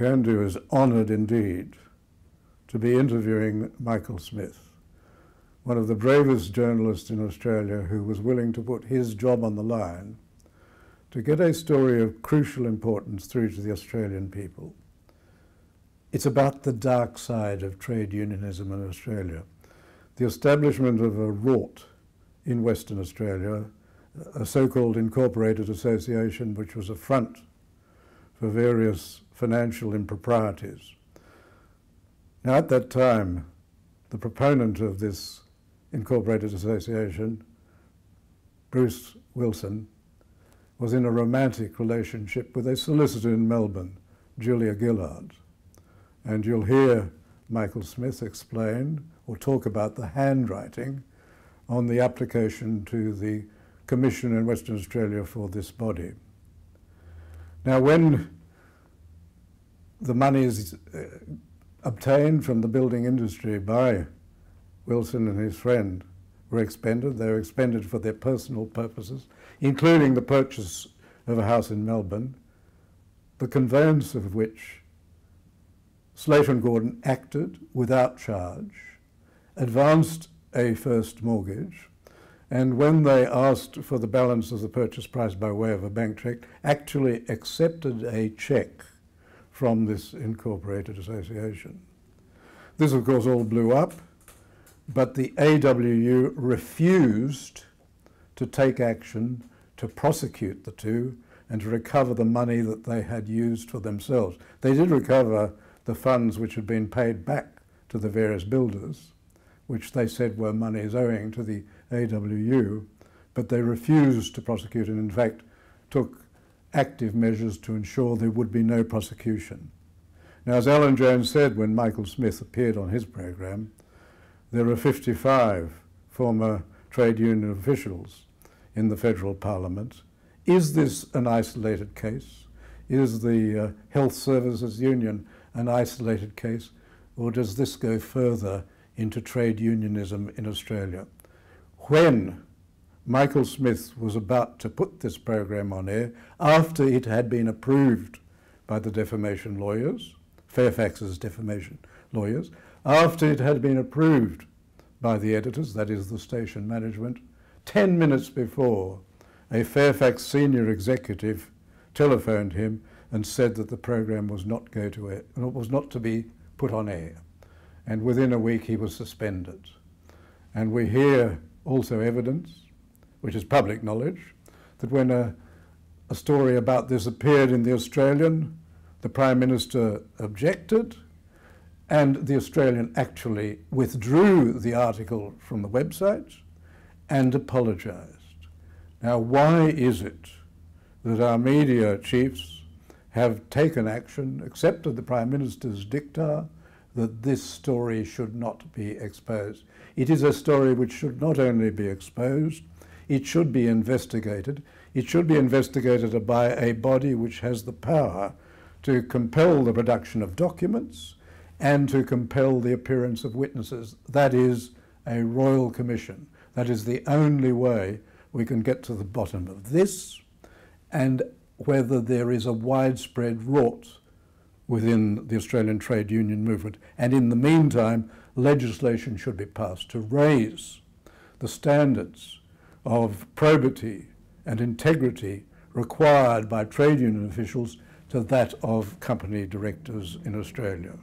CANdo is honoured indeed to be interviewing Michael Smith, one of the bravest journalists in Australia who was willing to put his job on the line to get a story of crucial importance through to the Australian people. It's about the dark side of trade unionism in Australia. The establishment of a RORT in Western Australia, a so-called incorporated association which was a front for various financial improprieties. Now at that time, the proponent of this incorporated association, Bruce Wilson, was in a romantic relationship with a solicitor in Melbourne, Julia Gillard. And you'll hear Michael Smith explain or talk about the handwriting on the application to the Commission in Western Australia for this body. Now when the monies obtained from the building industry by Wilson and his friend were expended, they were expended for their personal purposes, including the purchase of a house in Melbourne, the conveyance of which Slater and Gordon acted without charge, advanced a first mortgage, and when they asked for the balance of the purchase price by way of a bank cheque, actually accepted a cheque from this incorporated association. This, of course, all blew up, but the AWU refused to take action to prosecute the two and to recover the money that they had used for themselves. They did recover the funds which had been paid back to the various builders, which they said were monies owing to the AWU, but they refused to prosecute and in fact took active measures to ensure there would be no prosecution. Now, as Alan Jones said when Michael Smith appeared on his program, there are 55 former trade union officials in the federal parliament. Is this an isolated case? Is the Health Services Union an isolated case, or does this go further into trade unionism in Australia? When Michael Smith was about to put this program on air, after it had been approved by the defamation lawyers, Fairfax's defamation lawyers, after it had been approved by the editors, that is the station management, 10 minutes before, a Fairfax senior executive telephoned him and said that the program was not to be put on air. And within a week he was suspended. And we hear also evidence, which is public knowledge, that when a story about this appeared in the Australian, the Prime Minister objected, and the Australian actually withdrew the article from the website and apologised. Now, why is it that our media chiefs have taken action, accepted the Prime Minister's dicta, that this story should not be exposed? It is a story which should not only be exposed, it should be investigated. It should be investigated by a body which has the power to compel the production of documents and to compel the appearance of witnesses. That is a royal commission. That is the only way we can get to the bottom of this and whether there is a widespread rot within the Australian trade union movement. And in the meantime, legislation should be passed to raise the standards of probity and integrity required by trade union officials to that of company directors in Australia.